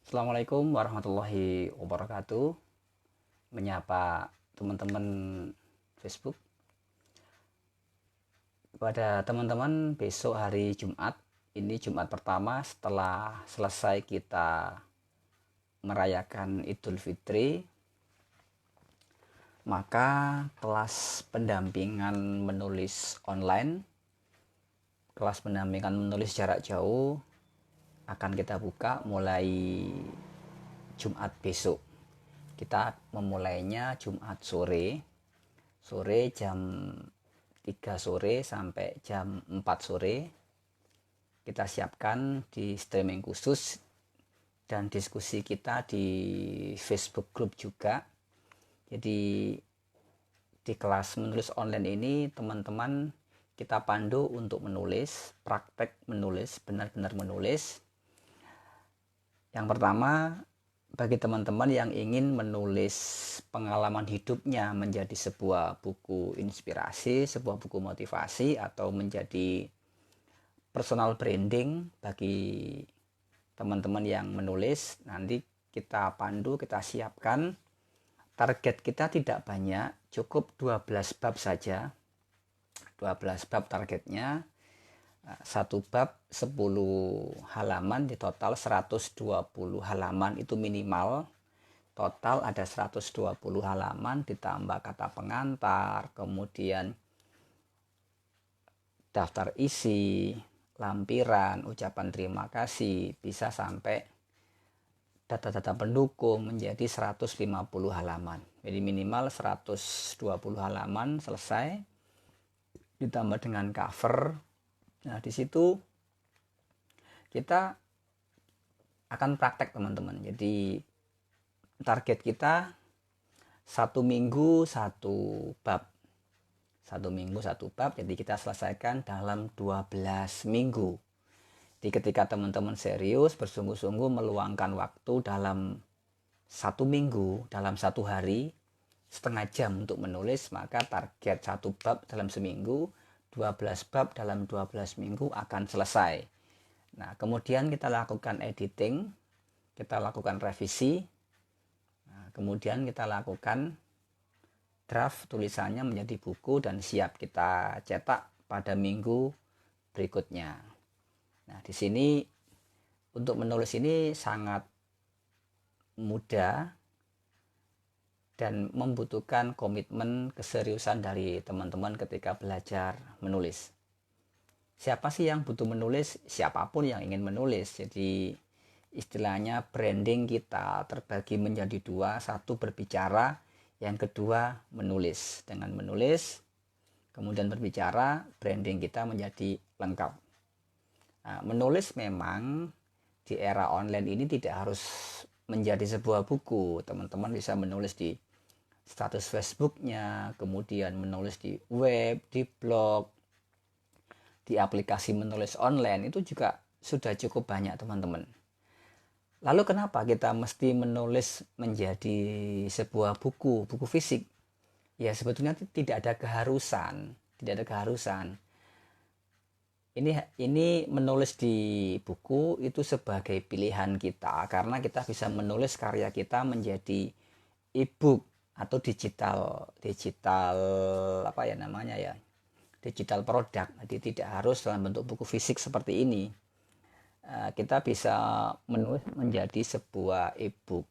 Assalamualaikum warahmatullahi wabarakatuh. Menyapa teman-teman Facebook. Kepada teman-teman, besok hari Jumat, ini Jumat pertama setelah selesai kita merayakan Idul Fitri, maka kelas pendampingan menulis online, kelas pendampingan menulis jarak jauh akan kita buka mulai Jumat besok. Kita memulainya Jumat sore jam 3 sore sampai jam 4 sore. Kita siapkan di streaming khusus dan diskusi kita di Facebook group juga. Jadi di kelas menulis online ini teman-teman kita pandu untuk menulis, praktek menulis, benar-benar menulis. Yang pertama, bagi teman-teman yang ingin menulis pengalaman hidupnya menjadi sebuah buku inspirasi, sebuah buku motivasi, atau menjadi personal branding bagi teman-teman yang menulis, nanti kita pandu, kita siapkan. Target kita tidak banyak, cukup 12 bab saja. 12 bab targetnya. Satu bab 10 halaman, di total 120 halaman itu minimal. Total ada 120 halaman ditambah kata pengantar, kemudian daftar isi, lampiran, ucapan terima kasih, bisa sampai data-data pendukung menjadi 150 halaman. Jadi minimal 120 halaman selesai, ditambah dengan cover. Nah, di situ kita akan praktek teman-teman. Jadi target kita 1 minggu 1 bab. 1 minggu 1 bab, jadi kita selesaikan dalam 12 minggu. Jadi ketika teman-teman serius, bersungguh-sungguh meluangkan waktu dalam 1 minggu, dalam 1 hari, setengah jam untuk menulis, maka target 1 bab dalam seminggu, 12 bab dalam 12 minggu akan selesai. Nah, kemudian kita lakukan editing, kita lakukan revisi, nah, kemudian kita lakukan draft tulisannya menjadi buku dan siap kita cetak pada minggu berikutnya. Nah, di sini untuk menulis ini sangat mudah dan membutuhkan komitmen keseriusan dari teman-teman ketika belajar menulis. Siapa sih yang butuh menulis? Siapapun yang ingin menulis. Jadi istilahnya branding kita terbagi menjadi dua. Satu berbicara, yang kedua menulis. Dengan menulis, kemudian berbicara, branding kita menjadi lengkap. Nah, menulis memang di era online ini tidak harus menjadi sebuah buku. Teman-teman bisa menulis di status Facebooknya, kemudian menulis di web, di blog, di aplikasi menulis online, itu juga sudah cukup banyak teman-teman. Lalu kenapa kita mesti menulis menjadi sebuah buku fisik? Ya sebetulnya tidak ada keharusan. Ini menulis di buku itu sebagai pilihan kita, karena kita bisa menulis karya kita menjadi e-book atau digital apa ya namanya ya, digital produk. Jadi tidak harus dalam bentuk buku fisik seperti ini. Kita bisa menulis menjadi sebuah e-book.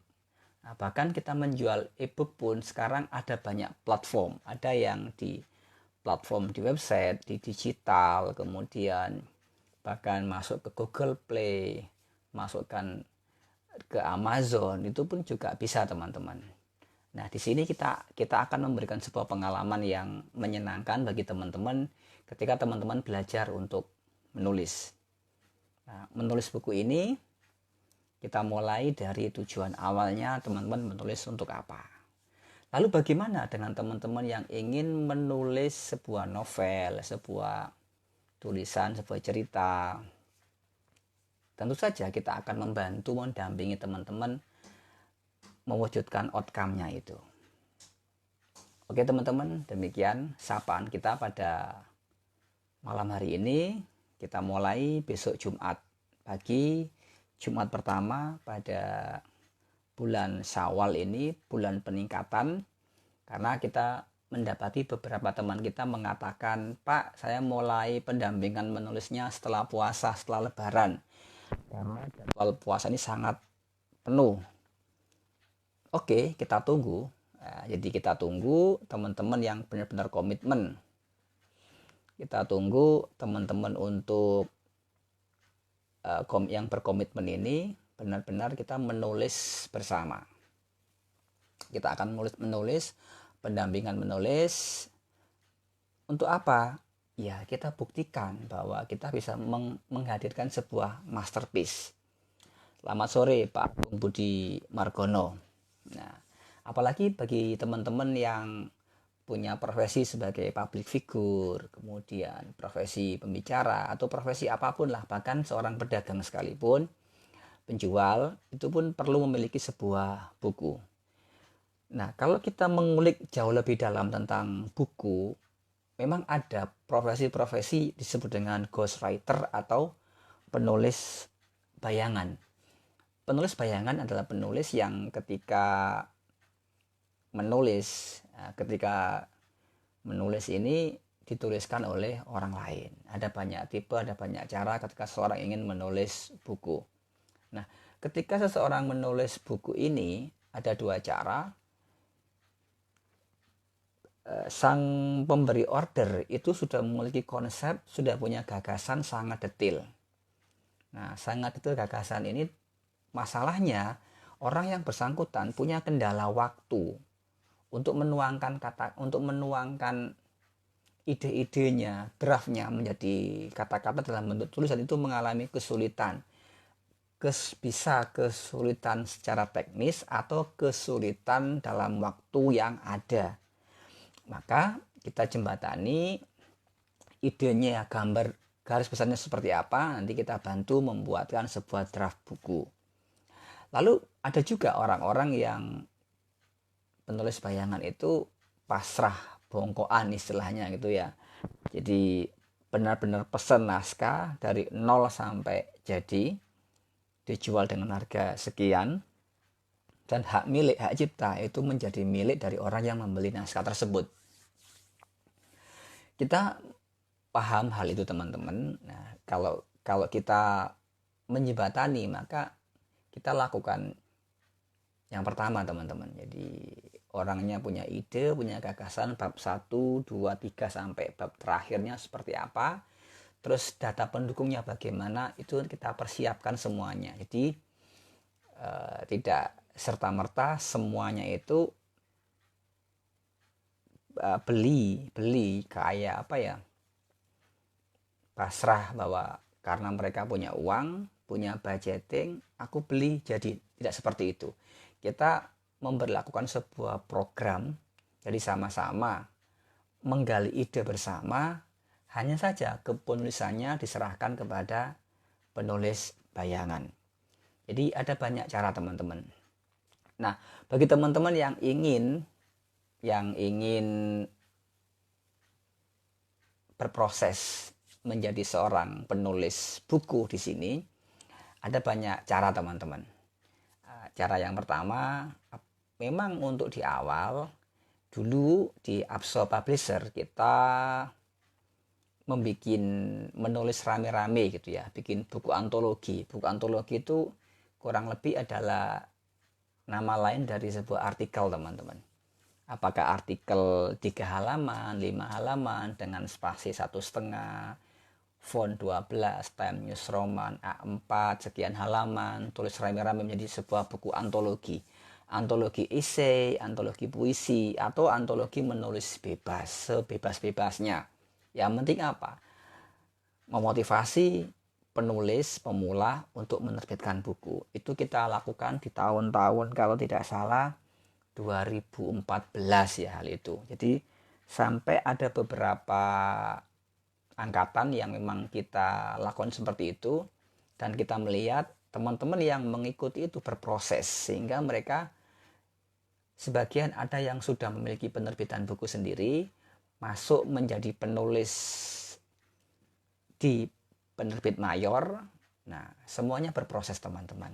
Nah, bahkan kita menjual e-book pun sekarang ada banyak platform. Ada yang di platform di website, di digital, kemudian bahkan masuk ke Google Play, masukkan ke Amazon, itu pun juga bisa teman-teman. Nah, di sini kita akan memberikan sebuah pengalaman yang menyenangkan bagi teman-teman ketika teman-teman belajar untuk menulis. Nah, menulis buku ini kita mulai dari tujuan awalnya teman-teman menulis untuk apa. Lalu bagaimana dengan teman-teman yang ingin menulis sebuah novel, sebuah tulisan, sebuah cerita? Tentu saja kita akan membantu mendampingi teman-teman mewujudkan outcome-nya itu. Oke teman-teman, demikian sapaan kita pada malam hari ini. Kita mulai besok Jumat pagi Jumat pertama pada bulan Syawal ini bulan peningkatan, karena kita mendapati beberapa teman kita mengatakan, Pak, saya mulai pendampingan menulisnya setelah puasa, setelah lebaran, karena jadwal puasa ini sangat penuh. Oke, kita tunggu. Nah, jadi kita tunggu teman-teman yang benar-benar komitmen. Kita tunggu teman-teman untuk yang berkomitmen ini benar-benar kita menulis bersama. Kita akan menulis pendampingan menulis. Untuk apa? Ya, kita buktikan bahwa kita bisa menghadirkan sebuah masterpiece. Selamat sore Pak Bung Budi Margono. Nah, apalagi bagi teman-teman yang punya profesi sebagai public figure, kemudian profesi pembicara atau profesi apapun lah, bahkan seorang pedagang sekalipun, penjual, itu pun perlu memiliki sebuah buku. Nah, kalau kita mengulik jauh lebih dalam tentang buku, memang ada profesi-profesi disebut dengan ghostwriter atau penulis bayangan. Penulis bayangan adalah penulis yang ketika menulis ini dituliskan oleh orang lain. Ada banyak tipe, ada banyak cara ketika seseorang ingin menulis buku. Nah, ketika seseorang menulis buku ini, ada dua cara. Sang pemberi order itu sudah memiliki konsep, sudah punya gagasan sangat detail. Nah, sangat detail gagasan ini, masalahnya orang yang bersangkutan punya kendala waktu untuk menuangkan ide-idenya, draftnya menjadi kata-kata dalam bentuk tulisan, itu mengalami kesulitan. Bisa kesulitan secara teknis atau kesulitan dalam waktu yang ada. Maka kita jembatani idenya, gambar garis besarnya seperti apa, nanti kita bantu membuatkan sebuah draft buku. Lalu ada juga orang-orang yang penulis bayangan itu pasrah, bongkoan istilahnya gitu ya. Jadi benar-benar pesen naskah dari nol sampai jadi, dijual dengan harga sekian, dan hak cipta itu menjadi milik dari orang yang membeli naskah tersebut. Kita paham hal itu teman-teman. Nah, kalau kita menjembatani, maka kita lakukan yang pertama teman-teman. Jadi orangnya punya ide, punya gagasan, bab 1, 2, 3 sampai bab terakhirnya seperti apa, terus data pendukungnya bagaimana, itu kita persiapkan semuanya. Jadi tidak serta-merta semuanya itu beli kayak apa ya, pasrah bahwa karena mereka punya uang, punya budgeting, aku beli. Jadi tidak seperti itu. Kita memberlakukan sebuah program, jadi sama-sama menggali ide bersama, hanya saja kepenulisannya diserahkan kepada penulis bayangan. Jadi ada banyak cara teman-teman. Nah, bagi teman-teman yang ingin berproses menjadi seorang penulis buku di sini, ada banyak cara teman-teman. Cara yang pertama, memang untuk di awal dulu di Abso Publisher kita menulis rame-rame gitu ya, bikin buku antologi. Buku antologi itu kurang lebih adalah nama lain dari sebuah artikel teman-teman. Apakah artikel 3 halaman, 5 halaman dengan spasi 1,5, font 12, Time News Roman A4, sekian halaman, tulis rame-rame menjadi sebuah buku antologi. Antologi esai, antologi puisi, atau antologi menulis bebas, sebebas-bebasnya. Yang penting apa? Memotivasi penulis pemula untuk menerbitkan buku. Itu kita lakukan di tahun-tahun, kalau tidak salah 2014 ya hal itu. Jadi sampai ada beberapa angkatan yang memang kita lakukan seperti itu, dan kita melihat teman-teman yang mengikuti itu berproses, sehingga mereka sebagian ada yang sudah memiliki penerbitan buku sendiri, masuk menjadi penulis di penerbit mayor, Nah, semuanya berproses teman-teman.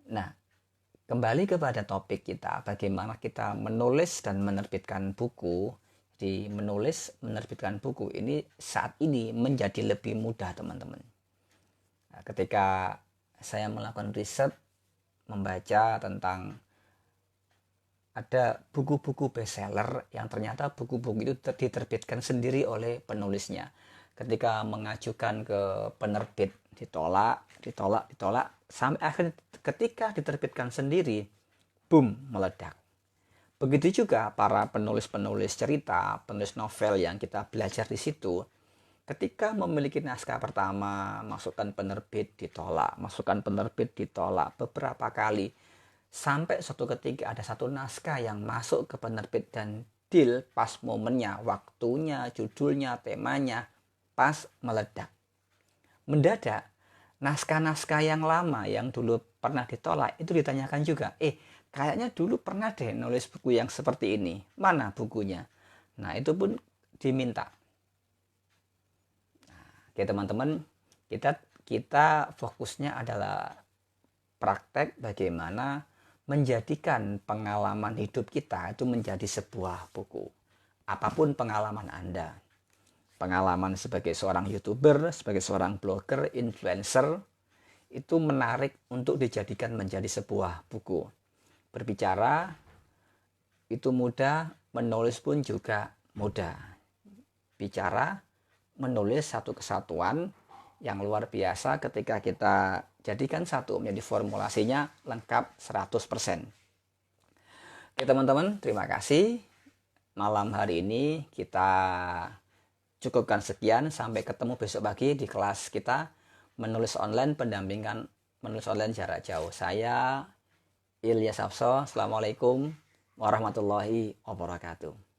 Nah, kembali kepada topik kita, bagaimana kita menulis dan menerbitkan buku. Di menulis, menerbitkan buku ini saat ini menjadi lebih mudah teman-teman. Nah, ketika saya melakukan riset, membaca tentang ada buku-buku bestseller yang ternyata buku-buku itu diterbitkan sendiri oleh penulisnya. Ketika mengajukan ke penerbit ditolak, sampai akhirnya ketika diterbitkan sendiri, boom, meledak. Begitu juga para penulis-penulis cerita, penulis novel yang kita belajar di situ, ketika memiliki naskah pertama, masukan penerbit ditolak, beberapa kali. Sampai suatu ketika ada satu naskah yang masuk ke penerbit dan deal pas momennya, waktunya, judulnya, temanya, pas meledak. Mendadak, naskah-naskah yang lama yang dulu pernah ditolak itu ditanyakan juga, kayaknya dulu pernah deh nulis buku yang seperti ini, mana bukunya? Nah, itu pun diminta. Oke teman-teman, kita fokusnya adalah praktek bagaimana menjadikan pengalaman hidup kita itu menjadi sebuah buku. Apapun pengalaman Anda, pengalaman sebagai seorang YouTuber, sebagai seorang blogger, influencer, itu menarik untuk dijadikan menjadi sebuah buku. Berbicara itu mudah, menulis pun juga mudah. Bicara, menulis satu kesatuan yang luar biasa ketika kita jadikan satu menjadi formulasinya lengkap 100%. Oke teman-teman, terima kasih. Malam hari ini kita cukupkan sekian. Sampai ketemu besok pagi di kelas kita menulis online, pendampingan menulis online jarak jauh. Saya Ilyas Hafso. Assalamualaikum warahmatullahi wabarakatuh.